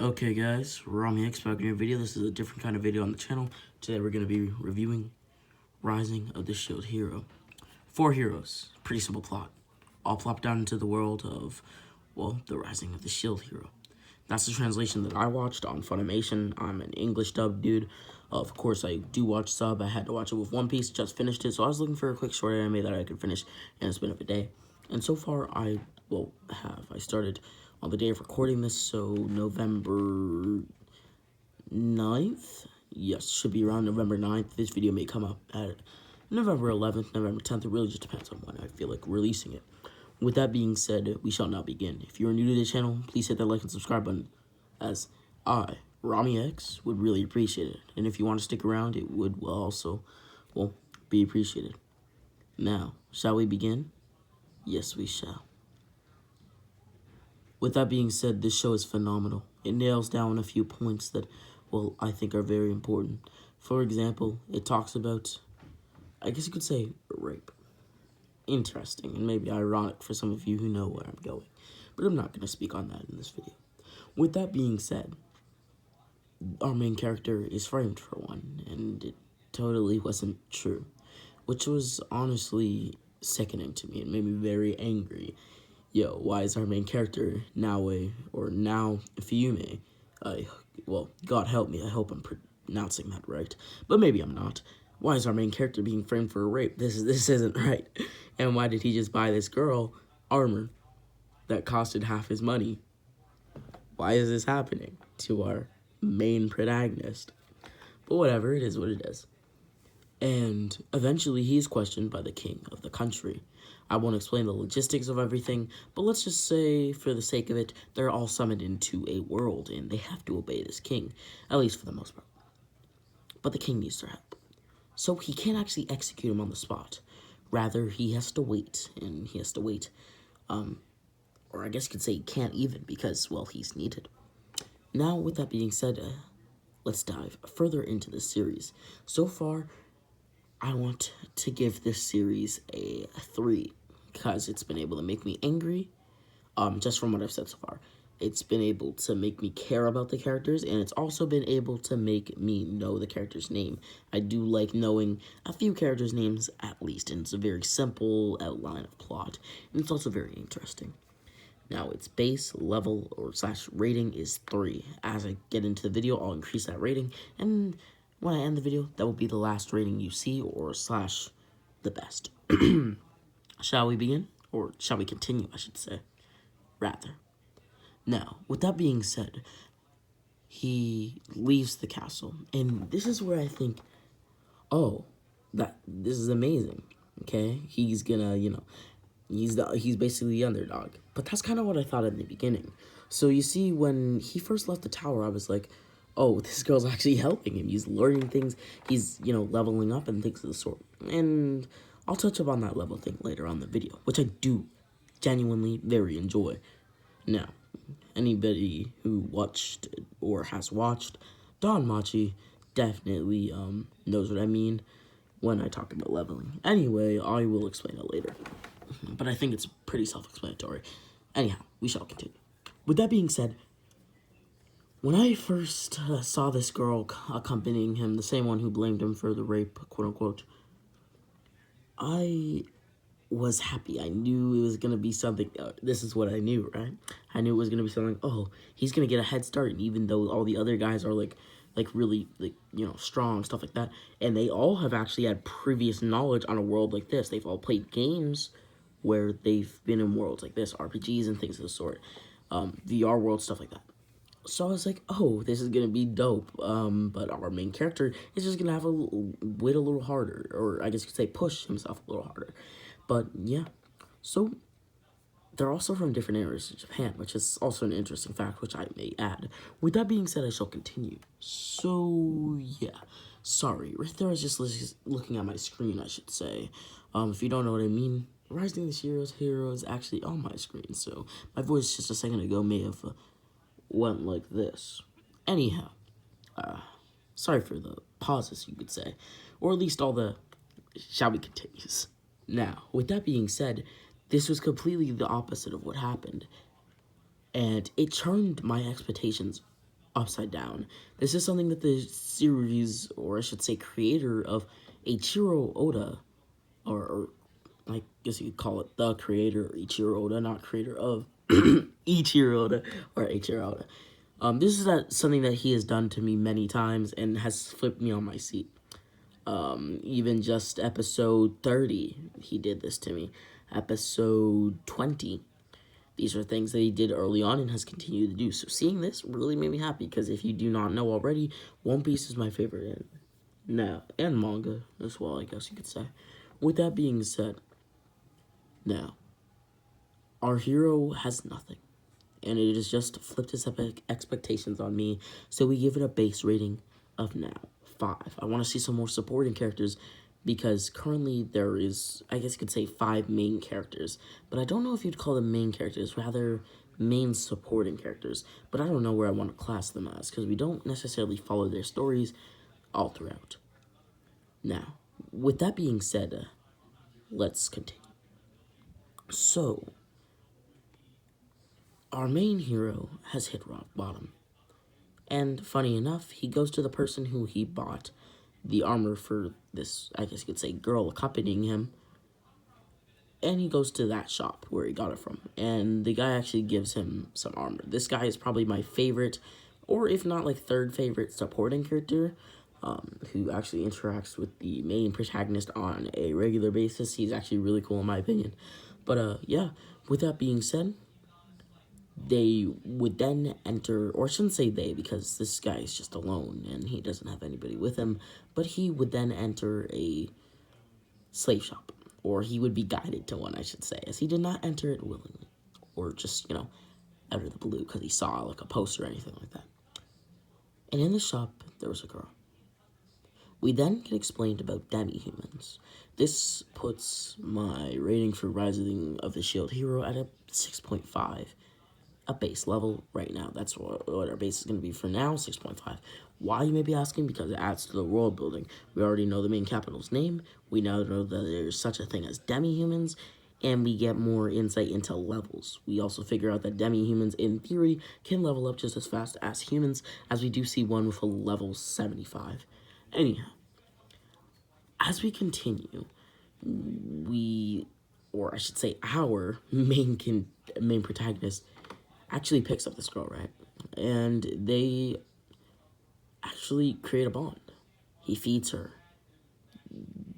Okay guys, Rami X back in your video. This is a different kind of video on the channel. Today we're going to be reviewing Rising of the Shield Hero. 4 heroes, pretty simple plot. All plopped down into the world of, well, the Rising of the Shield Hero. That's the translation that I watched on Funimation. I'm an English dub dude. Of course, I do watch sub. I had to watch it with One Piece, just finished it. So I was looking for a quick short anime that I could finish in a span of a day. And so far, I started on the day of recording this, so November 9th? Yes, should be around November 9th. This video may come up at November 11th, November 10th. It really just depends on when I feel like releasing it. With that being said, we shall now begin. If you are new to the channel, please hit that like and subscribe button, as I, Rami X, would really appreciate it. And if you want to stick around, it would also, be appreciated. Now, shall we begin? Yes, we shall. With that being said, this show is phenomenal. It nails down a few points that, I think are very important. For example, it talks about, I guess you could say, rape. Interesting, and maybe ironic for some of you who know where I'm going. But I'm not going to speak on that in this video. With that being said, our main character is framed for one, and it totally wasn't true. Which was honestly sickening to me. It made me very angry. Yo, why is our main character now Fiume? God help me, I hope I'm pronouncing that right. But maybe I'm not. Why is our main character being framed for a rape? This isn't right. And why did he just buy this girl armor that costed half his money? Why is this happening to our main protagonist? But whatever, it is what it is. And eventually he is questioned by the king of the country. I won't explain the logistics of everything, but let's just say, for the sake of it, they're all summoned into a world, and they have to obey this king, at least for the most part. But the king needs their help. So he can't actually execute him on the spot. Rather, he has to wait, and he has to wait. Or I guess you could say he can't even, because, he's needed. Now, with that being said, let's dive further into this series. So far, I want to give this series a 3, because it's been able to make me angry, just from what I've said so far. It's been able to make me care about the characters, and it's also been able to make me know the character's name. I do like knowing a few characters' names at least, and it's a very simple outline of plot, and it's also very interesting. Now, its base level or / rating is 3. As I get into the video, I'll increase that rating, and when I end the video, that will be the last rating you see, or / the best. Shall we begin? Or shall we continue, I should say. Rather. Now, with that being said, he leaves the castle. And this is where I think, this is amazing. Okay? He's gonna, he's basically the underdog. But that's kind of what I thought in the beginning. So you see, when he first left the tower, I was like, oh, this girl's actually helping him. He's learning things. He's, leveling up and things of the sort. And I'll touch upon that level thing later on in the video, which I do genuinely very enjoy. Now, anybody who watched or has watched Don Machi definitely knows what I mean when I talk about leveling. Anyway, I will explain it later. But I think it's pretty self-explanatory. Anyhow, we shall continue. With that being said, when I first saw this girl accompanying him, the same one who blamed him for the rape, quote-unquote, I was happy. I knew it was going to be something. This is what I knew, right? I knew it was going to be something, he's going to get a head start, and even though all the other guys are, really, strong, stuff like that, and they all have actually had previous knowledge on a world like this. They've all played games where they've been in worlds like this, RPGs and things of the sort, VR world, stuff like that. So I was like, this is going to be dope, but our main character is just going to have wait a little harder, or I guess you could say push himself a little harder. But, yeah, so they're also from different areas of Japan, which is also an interesting fact, which I may add. With that being said, I shall continue. So, yeah, sorry, right there I was just looking at my screen, I should say. If you don't know what I mean, Rising of the Hero is actually on my screen, so my voice just a second ago may have went like this. Anyhow, sorry for the pauses, you could say, or at least all the shall we continues. Now, with that being said, this was completely the opposite of what happened, and it turned my expectations upside down. This is something that the series, or I should say creator of Eiichiro Oda, or I guess you could call it the creator, Eiichiro Oda, not creator of Eiichiro Oda, or Eiichiro Oda. This is something that he has done to me many times and has flipped me on my seat. Even just episode 30, he did this to me. Episode 20, these are things that he did early on and has continued to do. So seeing this really made me happy, because if you do not know already, One Piece is my favorite anime. Now, and manga as well, I guess you could say. With that being said, now, our hero has nothing. And it has just flipped his expectations on me. So we give it a base rating of now 5. I want to see some more supporting characters, because currently there is, I guess you could say, 5 main characters. But I don't know if you'd call them main characters, rather main supporting characters. But I don't know where I want to class them as, because we don't necessarily follow their stories all throughout. Now, with that being said, let's continue. So, our main hero has hit rock bottom. And funny enough, he goes to the person who he bought the armor for, this, I guess you could say, girl accompanying him. And he goes to that shop where he got it from. And the guy actually gives him some armor. This guy is probably my favorite, or if not like third favorite supporting character, who actually interacts with the main protagonist on a regular basis. He's actually really cool in my opinion. But yeah, with that being said, they would then enter, or I shouldn't say they, because this guy is just alone and he doesn't have anybody with him, but he would then enter a slave shop, or he would be guided to one, I should say, as he did not enter it willingly, or just, out of the blue, because he saw, like, a poster or anything like that. And in the shop, there was a girl. We then get explained about demi-humans. This puts my rating for Rising of the Shield Hero at a 6.5. A base level right now. That's what our base is going to be for now, 6.5. Why, you may be asking? Because it adds to the world building. We already know the main capital's name. We now know that there's such a thing as demi-humans, and we get more insight into levels. We also figure out that demi-humans, in theory, can level up just as fast as humans, as we do see one with a level 75. Anyhow, as we continue, or I should say our main protagonist actually picks up this girl, right? And they actually create a bond. He feeds her,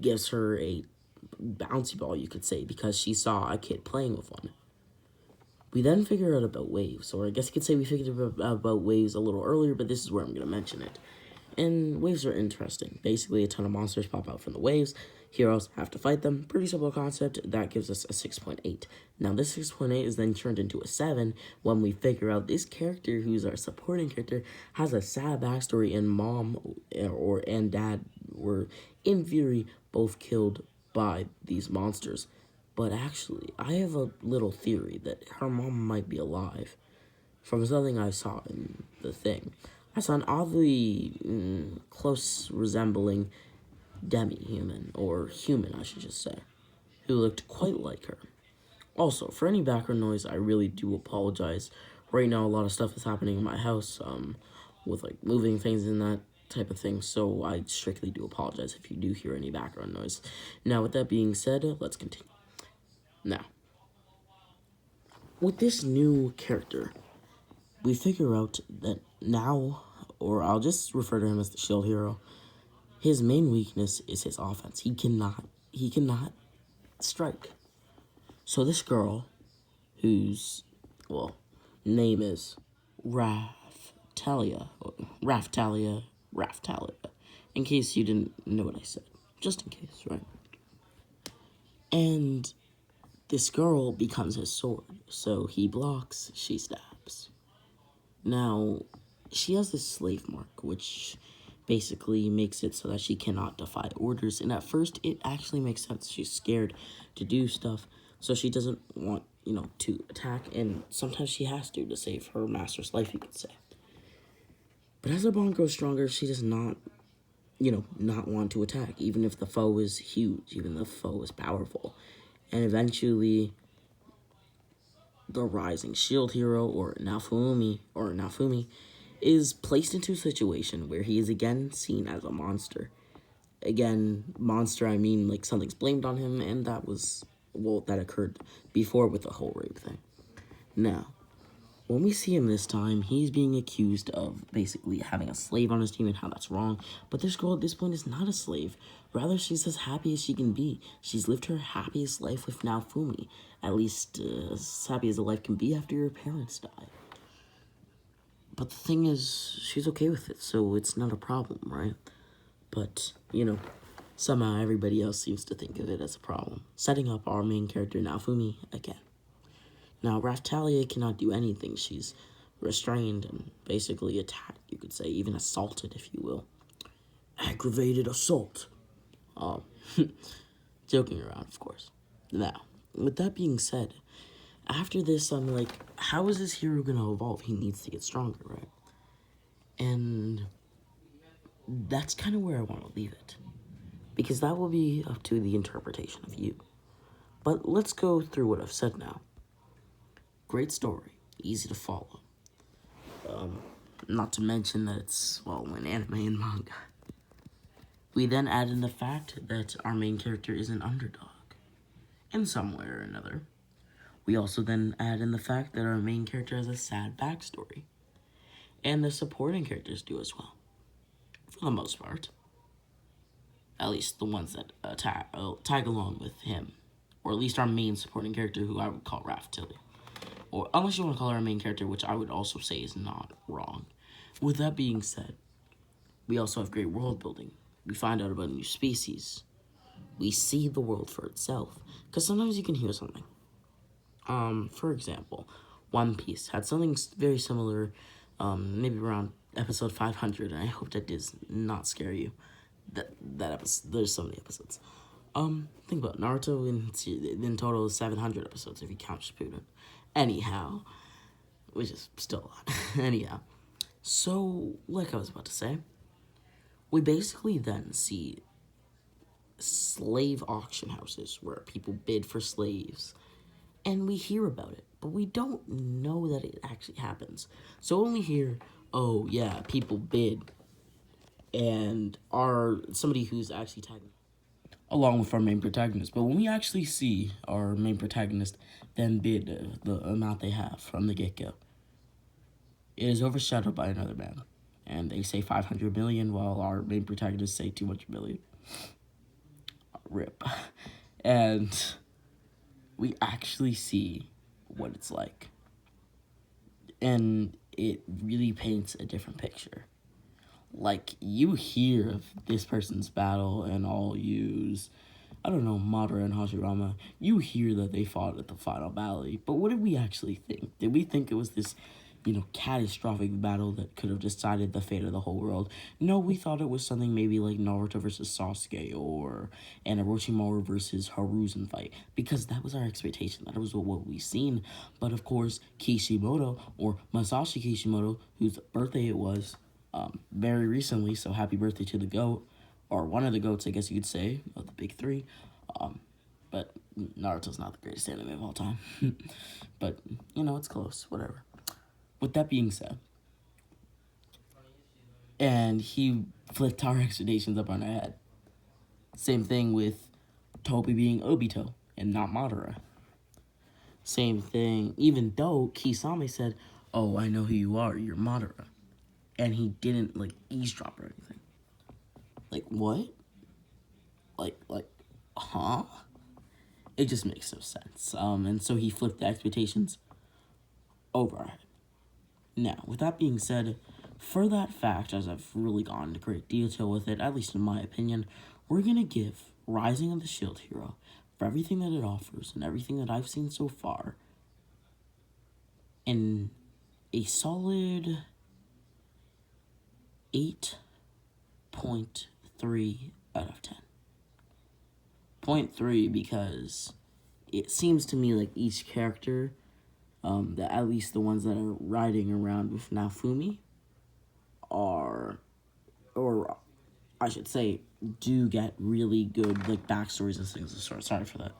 gives her a bouncy ball, you could say, because she saw a kid playing with one. We then figure out about waves, or I guess you could say we figured about waves a little earlier, but this is where I'm going to mention it. And waves are interesting. Basically, a ton of monsters pop out from the waves. Heroes have to fight them. Pretty simple concept. That gives us a 6.8. Now, this 6.8 is then turned into a 7 when we figure out this character, who's our supporting character, has a sad backstory, and mom and dad were, in theory, both killed by these monsters. But actually, I have a little theory that her mom might be alive. From something I saw in the thing, I saw an oddly close resembling demi-human, or human I should just say, who looked quite like her. Also, for any background noise, I really do apologize. Right now, a lot of stuff is happening in my house, with like moving things and that type of thing, so I strictly do apologize if you do hear any background noise. Now, with that being said, let's continue. Now, with this new character, we figure out that now, or I'll just refer to him as the Shield Hero, his main weakness is his offense. He cannot strike. So this girl, whose, name is Raftalia, in case you didn't know what I said. Just in case, right? And this girl becomes his sword. So he blocks, she stabs. Now, she has this slave mark, which basically makes it so that she cannot defy orders. And at first, it actually makes sense. She's scared to do stuff, so she doesn't want, to attack. And sometimes she has to save her master's life, you could say. But as her bond grows stronger, she does not, not want to attack, even if the foe is huge, even if the foe is powerful. And eventually, the Rising Shield Hero, or Nafumi, is placed into a situation where he is again seen as a monster. Again, monster, I mean, like, something's blamed on him, and that was, well, that occurred before with the whole rape thing. Now, when we see him this time, he's being accused of basically having a slave on his team and how that's wrong. But this girl at this point is not a slave. Rather, she's as happy as she can be. She's lived her happiest life with Naofumi. At least as happy as a life can be after your parents die. But the thing is, she's okay with it, so it's not a problem, right? But, somehow everybody else seems to think of it as a problem. Setting up our main character, Naofumi, again. Now, Raftalia cannot do anything. She's restrained and basically attacked, you could say, even assaulted, if you will. Aggravated assault. Joking around, of course. Now, with that being said, after this, I'm like, how is this hero going to evolve? He needs to get stronger, right? And that's kind of where I want to leave it. Because that will be up to the interpretation of you. But let's go through what I've said now. Great story, easy to follow. Not to mention that it's, well, an anime and manga. We then add in the fact that our main character is an underdog, in some way or another. We also then add in the fact that our main character has a sad backstory. And the supporting characters do as well, for the most part. At least the ones that tag along with him. Or at least our main supporting character, who I would call Raftalia. Or unless you want to call her our main character, which I would also say is not wrong. With that being said, we also have great world building. We find out about new species. We see the world for itself. Because sometimes you can hear something. For example, One Piece had something very similar, maybe around episode 500, and I hope that does not scare you. That episode, there's so many episodes. Think about Naruto in total 700 episodes if you count Shippuden. Anyhow, which is still a lot. Anyhow, so like I was about to say, we basically then see slave auction houses where people bid for slaves, and we hear about it, but we don't know that it actually happens. So when we hear, oh yeah, people bid, and are somebody who's actually tagging along with our main protagonist. But when we actually see our main protagonist then bid the amount they have from the get-go, it is overshadowed by another man. And they say 500 million while our main protagonists say 200 million. Rip. And we actually see what it's like. And it really paints a different picture. Like, you hear of this person's battle and all use, I don't know, Madara and Hashirama. You hear that they fought at the final battle. But what did we actually think? Did we think it was this, catastrophic battle that could have decided the fate of the whole world? No, we thought it was something maybe like Naruto versus Sasuke or an Orochimaru versus Hiruzen fight. Because that was our expectation. That was what we seen. But of course, Kishimoto, or Masashi Kishimoto, whose birthday it was, very recently, so happy birthday to the GOAT, or one of the GOATs, I guess you could say, of the big three. But Naruto's not the greatest anime of all time. But, it's close, whatever. With that being said, and he flipped our expectations up on our head. Same thing with Toby being Obito and not Madara. Same thing, even though Kisame said, oh, I know who you are, you're Madara. And he didn't, eavesdrop or anything. What? Huh? It just makes no sense. And so he flipped the expectations over our head. Now, with that being said, for that fact, as I've really gone into great detail with it, at least in my opinion, we're going to give Rising of the Shield Hero, for everything that it offers and everything that I've seen so far, in a solid 8.3 out of 10. 0.3 because it seems to me like each character, that at least the ones that are riding around with Naofumi, or I should say, do get really good backstories and things. Sorry for that.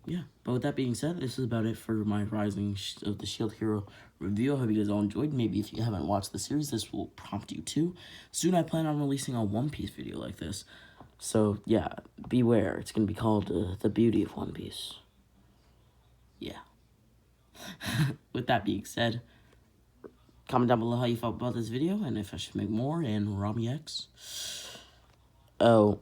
Yeah. But with that being said, this is about it for my Rising of the Shield Hero review. I hope you guys all enjoyed. Maybe if you haven't watched the series, this will prompt you to. Soon I plan on releasing a One Piece video like this. So, yeah, beware. It's going to be called The Beauty of One Piece. Yeah. With that being said, comment down below how you felt about this video and if I should make more, and Rami X. Oh.